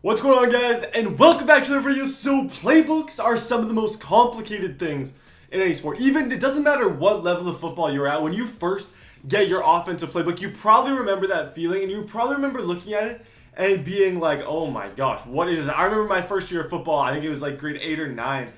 What's going on, guys, and welcome back to the video. So playbooks are some of the most complicated things in any sport. Even it doesn't matter what level of football you're at, when you first get your offensive playbook, you probably remember that feeling, and you probably remember looking at it and being like, oh my gosh, what is it? I remember my first year of football, I think it was like grade 8 or 9.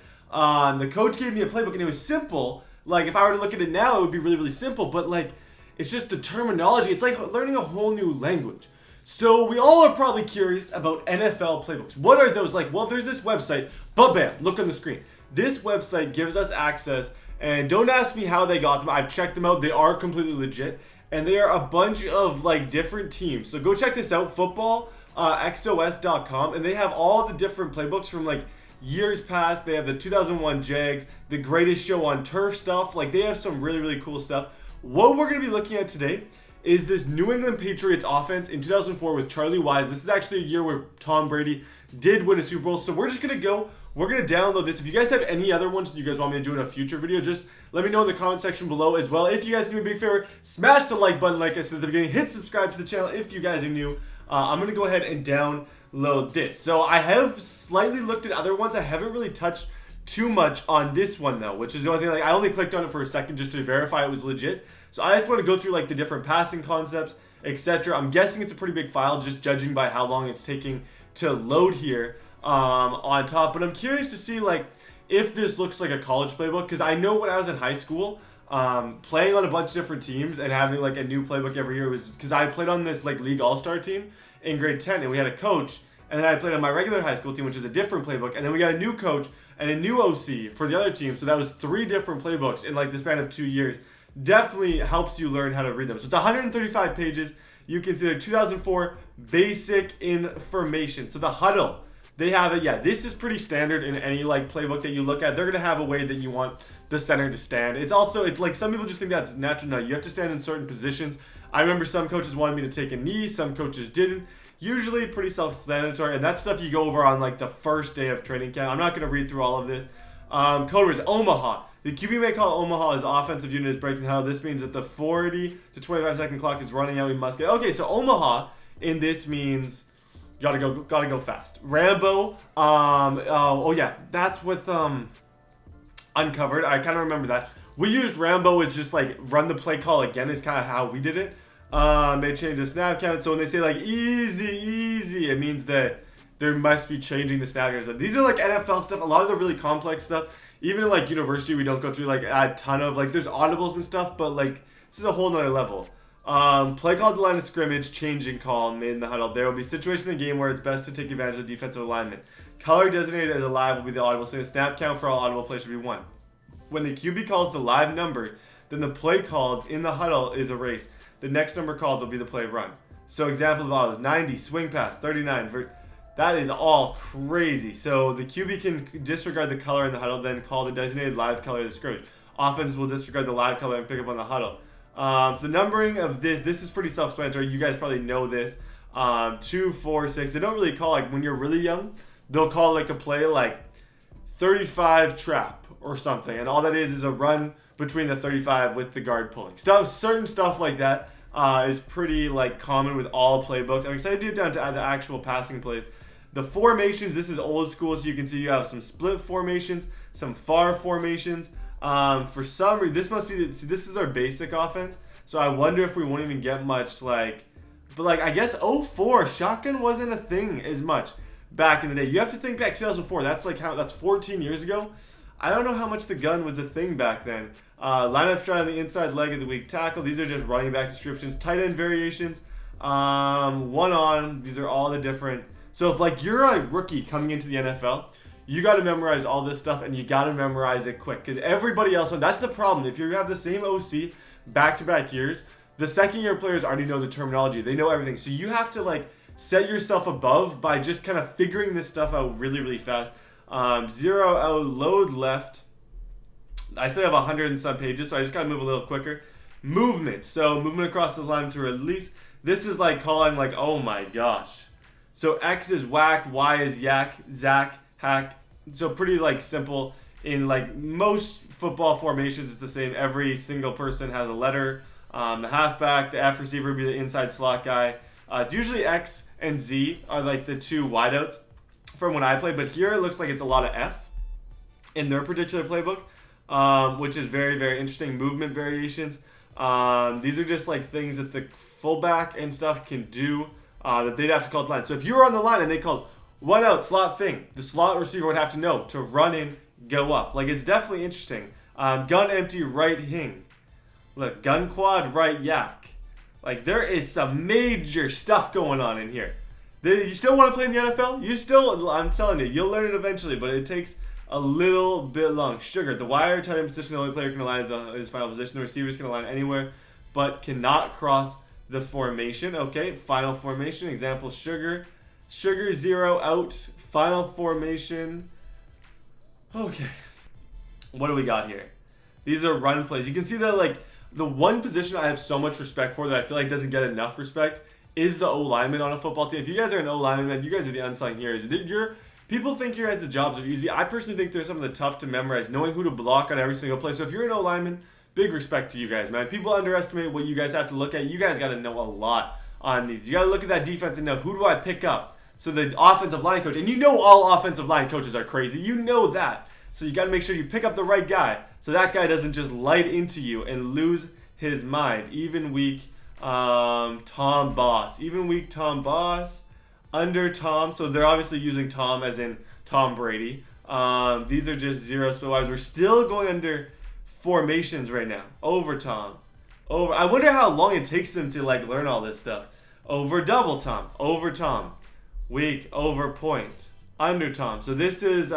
The coach gave me a playbook and it was simple. Like if I were to look at it now, it would be really, really simple, but like it's just the terminology. It's like learning a whole new language. So we all are probably curious about NFL playbooks. What are those like? Well, there's this website, but bam, look on the screen. This website gives us access, and don't ask me how they got them. I've checked them out. They are completely legit, and they are a bunch of like different teams. So go check this out, footballxos.com, and they have all the different playbooks from like years past. They have the 2001 Jags, the greatest show on turf stuff. Like they have some really, really cool stuff. What we're going to be looking at today is this New England Patriots offense in 2004 with Charlie Wise. This is actually a year where Tom Brady did win a Super Bowl. So we're just going to we're going to download this. If you guys have any other ones that you guys want me to do in a future video, just let me know in the comment section below as well. If you guys do me a big favor, smash the like button like I said at the beginning. Hit subscribe to the channel if you guys are new. I'm going to go ahead and download this. So I have slightly looked at other ones. I haven't really touched too much on this one though, which is the only thing. Like I only clicked on it for a second just to verify it was legit. So I just want to go through like the different passing concepts, etc. I'm guessing it's a pretty big file, just judging by how long it's taking to load here on top. But I'm curious to see like if this looks like a college playbook, because I know when I was in high school, playing on a bunch of different teams and having like a new playbook every year was because I played on this like league all-star team in grade 10, and we had a coach, and then I played on my regular high school team, which is a different playbook, and then we got a new coach and a new OC for the other team. So that was 3 different playbooks in like the span of 2 years. Definitely helps you learn how to read them. So it's 135 pages. You can see the 2004 basic information. So the Huddle, they have it. Yeah, this is pretty standard in any like playbook that you look at. They're gonna have a way that you want the center to stand. It's like some people just think that's natural. No, you have to stand in certain positions. I remember some coaches wanted me to take a knee, some coaches didn't. Usually pretty self-explanatory, and that's stuff you go over on like the first day of training camp. I'm not gonna read through all of this. Code words, Omaha. The QB may call Omaha as the offensive unit is breaking the huddle. This means that the 40 to 25 second clock is running out. We must get. Okay, so Omaha in this means gotta go fast. Rambo. Oh yeah, that's with Uncovered. I kind of remember that. We used Rambo as just like run the play call again. Is kind of how we did it. They changed the snap count. So when they say like easy, it means that there must be changing the snap counts. These are like NFL stuff. A lot of the really complex stuff. Even in like university, we don't go through like a ton of like there's audibles and stuff, but like this is a whole nother level. Play call at the line of scrimmage, changing call made in the huddle. There will be situations in the game where it's best to take advantage of the defensive alignment. Color designated as a live will be the audible. So the snap count for all audible plays should be 1. When the QB calls the live number, then the play called in the huddle is erased. The next number called will be the play run. So example of audibles: 90 swing pass, 39. That is all crazy. So the QB can disregard the color in the huddle, then call the designated live color of the scrimmage. Offense will disregard the live color and pick up on the huddle. So numbering of this is pretty self-explanatory. You guys probably know this. 2, 4, 6. They don't really call, like when you're really young, they'll call like a play like 35 trap or something. And all that is a run between the 35 with the guard pulling. Certain stuff like that is pretty like common with all playbooks. I'm excited to get down to the actual passing plays. The formations, this is old school, so you can see you have some split formations, some far formations. For some reason, this is our basic offense, so I wonder if we won't even get much like, but like I guess 04, shotgun wasn't a thing as much back in the day. You have to think back 2004, that's 14 years ago. I don't know how much the gun was a thing back then. Lineup strat on the inside leg of the weak tackle. These are just running back descriptions. Tight end variations. One on. These are all the different. So if like you're a rookie coming into the NFL, you got to memorize all this stuff, and you got to memorize it quick, because everybody else, and that's the problem. If you have the same OC back-to-back years, the second-year players already know the terminology. They know everything. So you have to like set yourself above by just kind of figuring this stuff out really, really fast. 0 out load left. I still have 100 and some pages, so I just got to move a little quicker. Movement. So movement across the line to release. This is like calling like, oh my gosh. So X is whack, Y is yak, Zach, hack. So pretty like simple. In like most football formations, it's the same. Every single person has a letter. The halfback, the F receiver would be the inside slot guy. It's usually X, and Z are like the two wideouts from when I played. But here it looks like it's a lot of F in their particular playbook, which is very, very interesting. Movement variations. These are just like things that the fullback and stuff can do that they'd have to call to line. So if you were on the line and they called 1 out, slot thing, the slot receiver would have to know to run in, go up. Like, it's definitely interesting. Gun empty, right hing. Look, gun quad, right yak. Like, there is some major stuff going on in here. You still want to play in the NFL? You still, I'm telling you, you'll learn it eventually, but it takes a little bit long. Sugar, the wire tight end position, the only player can align his final position. The receivers can align anywhere, but cannot cross the formation. Okay, final formation. Example, Sugar. Sugar, 0 out. Final formation. Okay. What do we got here? These are run plays. You can see that, like, the one position I have so much respect for that I feel like doesn't get enough respect is the O-lineman on a football team. If you guys are an O-lineman, man, you guys are the unsung heroes. People think your guys' jobs are easy. I personally think there's some of the tough to memorize, knowing who to block on every single play. So if you're an O-lineman, big respect to you guys, man. People underestimate what you guys have to look at. You guys got to know a lot on these. You got to look at that defense and know, who do I pick up? So the offensive line coach, and you know all offensive line coaches are crazy. You know that. So you got to make sure you pick up the right guy so that guy doesn't just light into you and lose his mind. Even week, Tom Boss. Even week, Tom Boss. Under Tom. So they're obviously using Tom as in Tom Brady. These are just 0 split wides. We're still going under formations right now. Over Tom. Over. I wonder how long it takes them to like learn all this stuff. Over double Tom. Over Tom. Weak. Over point. Under Tom. So this is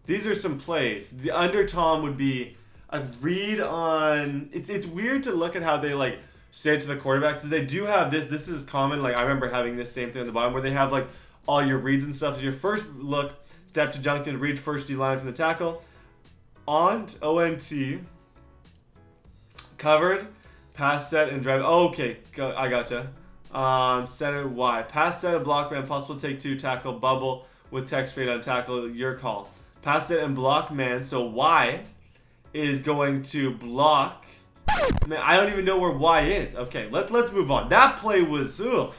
these are some plays. The under Tom would be a read on. It's weird to look at how they like say it to the quarterbacks. So they do have this. This is common. Like I remember having this same thing on the bottom where they have like all your reads and stuff. So your first look, step to junction, read first D line from the tackle. ONT, O-N-T, covered, pass set and drive. Oh, okay, I gotcha. Center Y, pass set and block man, possible take 2, tackle, bubble with text fade on tackle. Your call. Pass set and block man. So Y is going to block. Man, I don't even know where Y is. Okay, let's move on. That play was oof.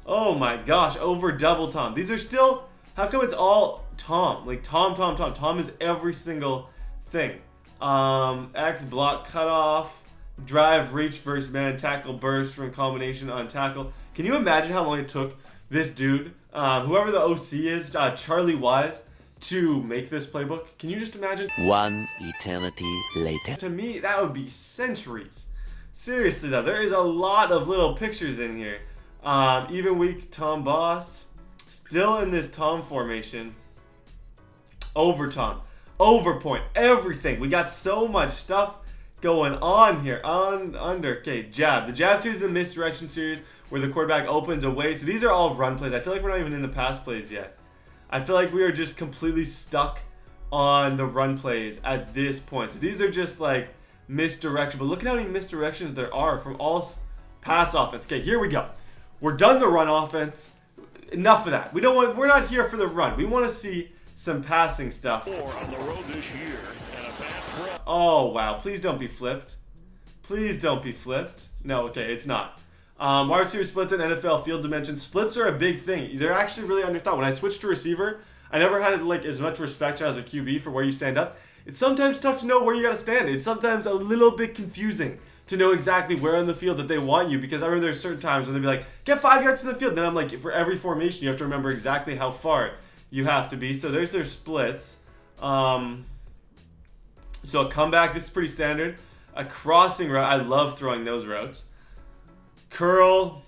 Oh my gosh, over double Tom. These are still. How come it's all Tom? Like Tom. Tom is every single thing. X block cutoff, drive reach versus man, tackle burst from combination on tackle. Can you imagine how long it took this dude, whoever the OC is, Charlie Wise, to make this playbook? Can you just imagine? One eternity later. To me, that would be centuries. Seriously though, there is a lot of little pictures in here. Even week Tom Boss, still in this Tom formation. Over Tom, over point, everything. We got so much stuff going on here. Under, okay, jab. The jab series is a misdirection series where the quarterback opens away. So these are all run plays. I feel like we're not even in the pass plays yet. I feel like we are just completely stuck on the run plays at this point. So these are just like misdirection. But look at how many misdirections there are from all pass offense. Okay, here we go. We're done the run offense. Enough of that. We're not here for the run. We want to see some passing stuff. On the road this year, and a bad throw. Oh wow! Please don't be flipped. Please don't be flipped. No, okay, it's not. Wide receiver splits in NFL field dimension. Splits are a big thing. They're actually really underthought. When I switched to receiver, I never had like as much respect as a QB for where you stand up. It's sometimes tough to know where you got to stand. It's sometimes a little bit confusing to know exactly where on the field that they want you, because I remember there's certain times when they'd be like, get 5 yards in the field. Then I'm like, for every formation, you have to remember exactly how far you have to be. So there's their splits. So a comeback, this is pretty standard. A crossing route, I love throwing those routes. Curl,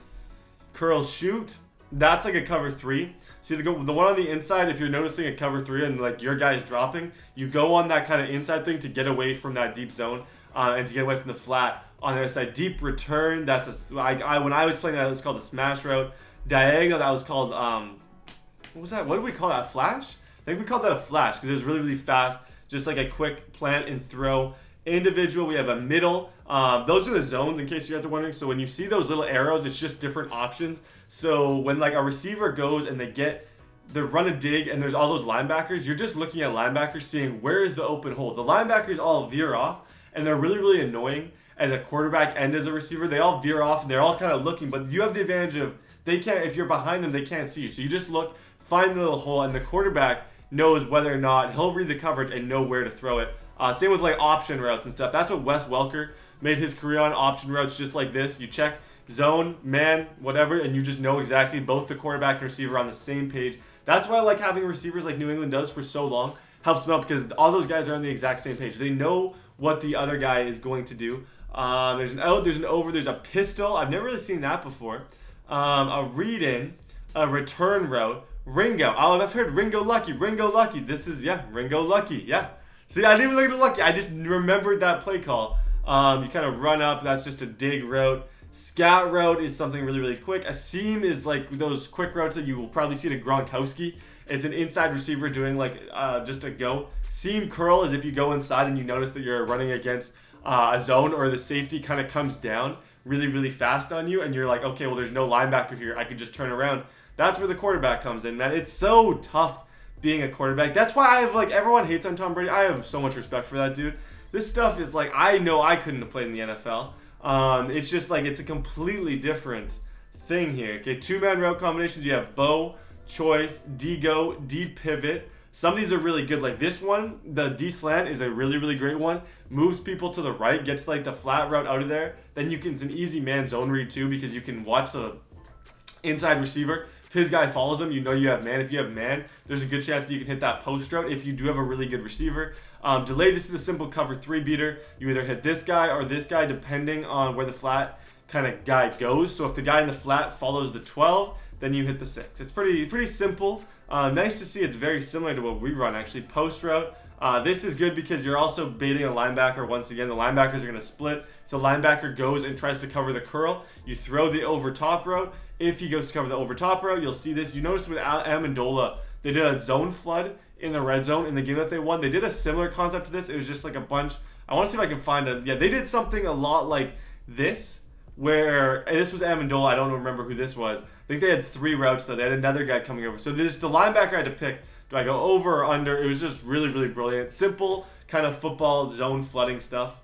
shoot. That's like a cover 3. See the one on the inside, if you're noticing a cover 3 and like your guy's dropping, you go on that kind of inside thing to get away from that deep zone and to get away from the flat on the other side. Deep return, that's when I was playing that, it was called a smash route. Diagonal, that was called, what was that? What did we call that? A flash? I think we called that a flash because it was really, really fast. Just like a quick plant and throw. Individual, we have a middle. Those are the zones in case you guys are wondering. So when you see those little arrows, it's just different options. So when like a receiver goes and they run a dig and there's all those linebackers, you're just looking at linebackers seeing where is the open hole. The linebackers all veer off and they're really, really annoying as a quarterback and as a receiver. They all veer off and they're all kind of looking, but you have the advantage of they can't, if you're behind them, they can't see you. So you just look, find the little hole, and the quarterback knows whether or not he'll read the coverage and know where to throw it. Same with like option routes and stuff. That's what Wes Welker made his career on, option routes just like this. You check zone, man, whatever, and you just know exactly both the quarterback and receiver on the same page. That's why I like having receivers like New England does for so long. Helps them out because all those guys are on the exact same page. They know what the other guy is going to do. There's an out, there's an over, there's a pistol. I've never really seen that before. A read-in, a return route, Ringo. Oh, I've heard Ringo Lucky. Ringo Lucky. This is, yeah, Ringo Lucky. Yeah. See, I didn't even look at the Lucky. I just remembered that play call. You kind of run up. That's just a dig route. Scat route is something really, really quick. A seam is like those quick routes that you will probably see to Gronkowski. It's an inside receiver doing like just a go. Seam curl is if you go inside and you notice that you're running against a zone or the safety kind of comes down really, really fast on you. And you're like, okay, well, there's no linebacker here. I could just turn around. That's where the quarterback comes in, man. It's so tough being a quarterback. That's why I have like, everyone hates on Tom Brady. I have so much respect for that dude. This stuff is like, I know I couldn't have played in the NFL. It's just like, it's a completely different thing here. Okay, two-man route combinations. You have bow, choice, D-go, D-pivot. Some of these are really good. Like this one, the D-slant is a really, really great one. Moves people to the right, gets like the flat route out of there. Then you can, it's an easy man zone read too because you can watch the inside receiver. If his guy follows him, you know you have man. If you have man, there's a good chance that you can hit that post route if you do have a really good receiver. Delay, this is a simple cover 3 beater. You either hit this guy or this guy depending on where the flat kind of guy goes. So if the guy in the flat follows the 12, then you hit the 6. It's pretty simple. Nice to see it's very similar to what we run actually. Post route. This is good because you're also baiting a linebacker. Once again, the linebackers are going to split. If the linebacker goes and tries to cover the curl, you throw the over top route. If he goes to cover the over top route, you'll see this. You notice with Amendola, they did a zone flood in the red zone in the game that they won. They did a similar concept to this. It was just like a bunch. I want to see if I can find it. Yeah, they did something a lot like this, where this was Amendola. I don't remember who this was. I think they had 3 routes though. They had another guy coming over. So this, the linebacker had to pick. Do I go over or under? It was just really, really brilliant. Simple kind of football zone flooding stuff.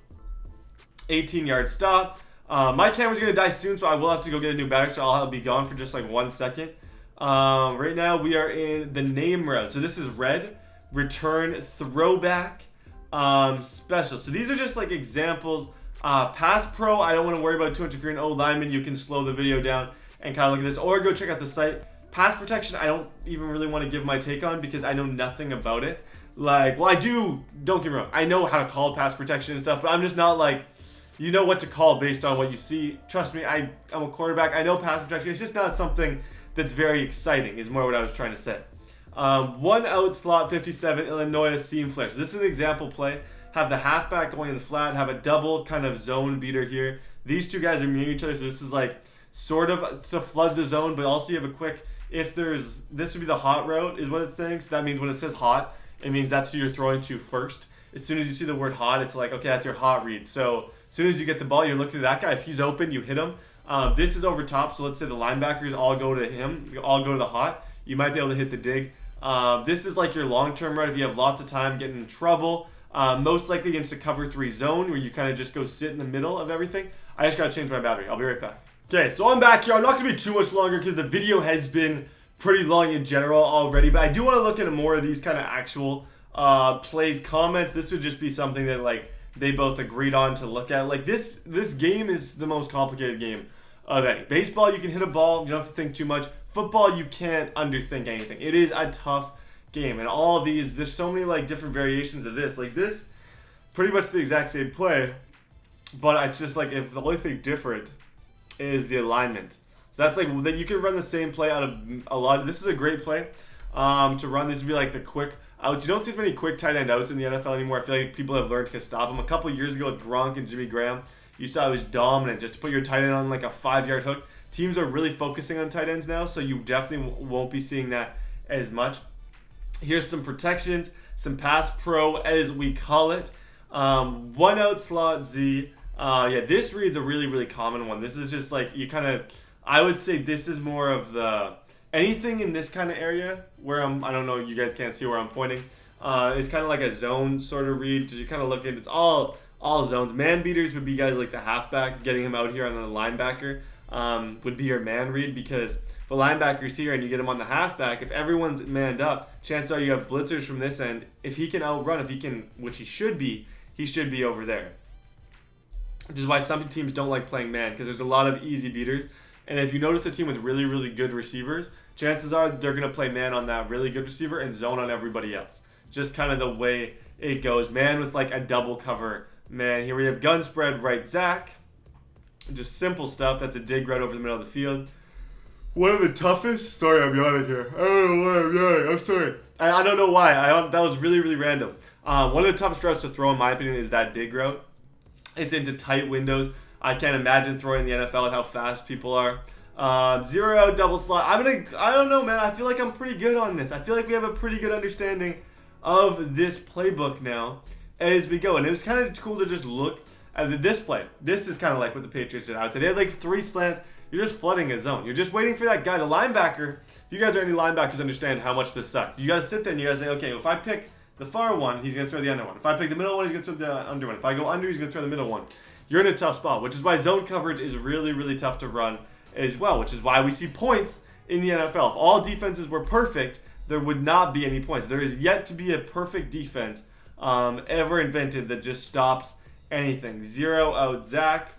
18-yard stop. My camera's going to die soon, so I will have to go get a new battery, so I'll be gone for just like 1 second. Right now, we are in the name route. So this is red, return, throwback, special. So these are just like examples. Pass pro, I don't want to worry about too much. If you're an O lineman, you can slow the video down and kind of look at this, or go check out the site. Pass protection, I don't even really want to give my take on because I know nothing about it. Like, well, I do, don't get me wrong, I know how to call pass protection and stuff, but I'm just not like, you know what to call based on what you see. Trust me, I'm a quarterback. I know pass protection. It's just not something that's very exciting, is more what I was trying to say. 1 out slot, 57, Illinois seam flare. So this is an example play. Have the halfback going in the flat, have a double kind of zone beater here. These two guys are meeting each other, so this is like sort of to flood the zone, but also you have a quick, if there's, this would be the hot route is what it's saying. So that means when it says hot, it means that's who you're throwing to first. As soon as you see the word hot, it's like, okay, that's your hot read. So as soon as you get the ball, you're looking at that guy. If he's open, you hit him. This is over top, so let's say the linebackers all go to him. You all go to the hot. You might be able to hit the dig. This is like your long-term route if you have lots of time getting in trouble. Most likely against a cover 3 zone where you kind of just go sit in the middle of everything. I just got to change my battery. I'll be right back. Okay, so I'm back here. I'm not going to be too much longer because the video has been pretty long in general already, but I do want to look into more of these kind of actual plays comments. This would just be something that like they both agreed on to look at. Like this game is the most complicated game of any. Baseball, you can hit a ball, you don't have to think too much. Football, you can't underthink anything. It is a tough game, and all of these, there's so many like different variations of this. Like this, pretty much the exact same play, but it's just like if the only thing different is the alignment. So that's like that you can run the same play out of a lot. This is a great play to run. This would be like the quick outs. You don't see as many quick tight end outs in the NFL anymore. I feel like people have learned to stop them. A couple years ago with Gronk and Jimmy Graham, you saw it was dominant just to put your tight end on like a 5-yard hook. Teams are really focusing on tight ends now, so you definitely won't be seeing that as much. Here's some protections, some pass pro as we call it. 1 out slot Z. Yeah, this reads a really, really common one. This is just like you kind of, I would say this is more of the, anything in this kind of area where I don't know, you guys can't see where I'm pointing. It's kind of like a zone sort of read. You kind of look at it's all zones. Man beaters would be guys like the halfback, getting him out here on the linebacker would be your man read because If a linebacker's here and you get him on the halfback, if everyone's manned up, chances are you have blitzers from this end. If he can outrun, which he should be over there. Which is why some teams don't like playing man, because there's a lot of easy beaters. And if you notice a team with really, really good receivers, chances are they're going to play man on that really good receiver and zone on everybody else. Just kind of the way it goes. Man with like a double cover man. Here we have gun spread right Zach. Just simple stuff. That's a dig right over the middle of the field. One of the toughest. Sorry, I'm yawning here. I don't know why I'm yawning. I'm sorry. I don't know why. That was really, really random. One of the toughest routes to throw, in my opinion, is that dig route. It's into tight windows. I can't imagine throwing the NFL with how fast people are. Zero out double slot. I don't know, man. I feel like I'm pretty good on this. I feel like we have a pretty good understanding of this playbook now as we go. And it was kind of cool to just look at the display. This is kind of like what the Patriots did. I would say they had like 3 slants. You're just flooding a zone. You're just waiting for that guy, the linebacker. If you guys are any linebackers, understand how much this sucks. You got to sit there and you got to say, okay, if I pick the far one, he's going to throw the under one. If I pick the middle one, he's going to throw the under one. If I go under, he's going to throw the middle one. You're in a tough spot, which is why zone coverage is really, really tough to run as well, which is why we see points in the NFL. If all defenses were perfect, there would not be any points. There is yet to be a perfect defense ever invented that just stops anything. Zero out Zach.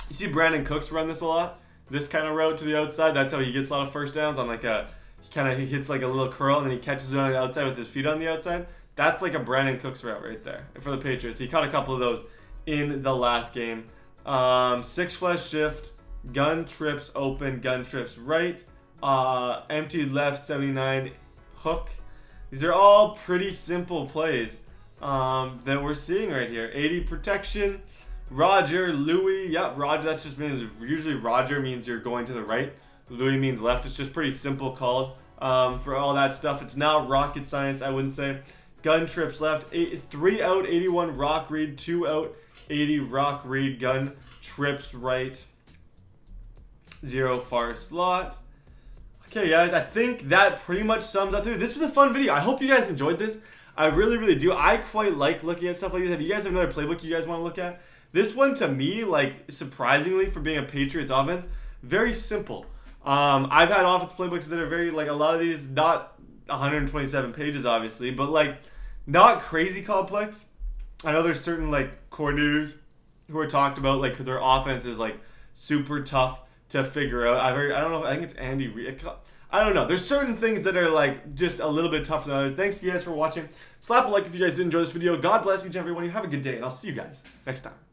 You see Brandon Cooks run this a lot. This kind of route to the outside. That's how he gets a lot of first downs on like he hits like a little curl and then he catches it on the outside with his feet on the outside. That's like a Brandon Cooks route right there for the Patriots. He caught a couple of those in the last game. 6 flesh shift, gun trips open, gun trips right, empty left 79 hook. These are all pretty simple plays that we're seeing right here. 80 protection, Roger, Louis. Yep, Roger. That just means usually Roger means you're going to the right. Louis means left. It's just pretty simple calls for all that stuff. It's not rocket science, I wouldn't say. Gun trips left, 3 out, 81 rock read, 2 out, 80 rock read, gun trips right, 0 far slot. Okay, guys, I think that pretty much sums up through. This was a fun video. I hope you guys enjoyed this. I really, really do. I quite like looking at stuff like this. If you guys have another playbook you guys want to look at, this one to me, like surprisingly for being a Patriots offense, very simple. I've had offense playbooks that are very, like a lot of these, not 127 pages obviously, but like not crazy complex. I know there's certain like coordinators who are talked about like their offense is like super tough to figure out. I think it's Andy Reid. I don't know. There's certain things that are like just a little bit tougher than others. Thanks you guys for watching. Slap a like if you guys did enjoy this video. God bless each and every one of you. Have a good day, and I'll see you guys next time.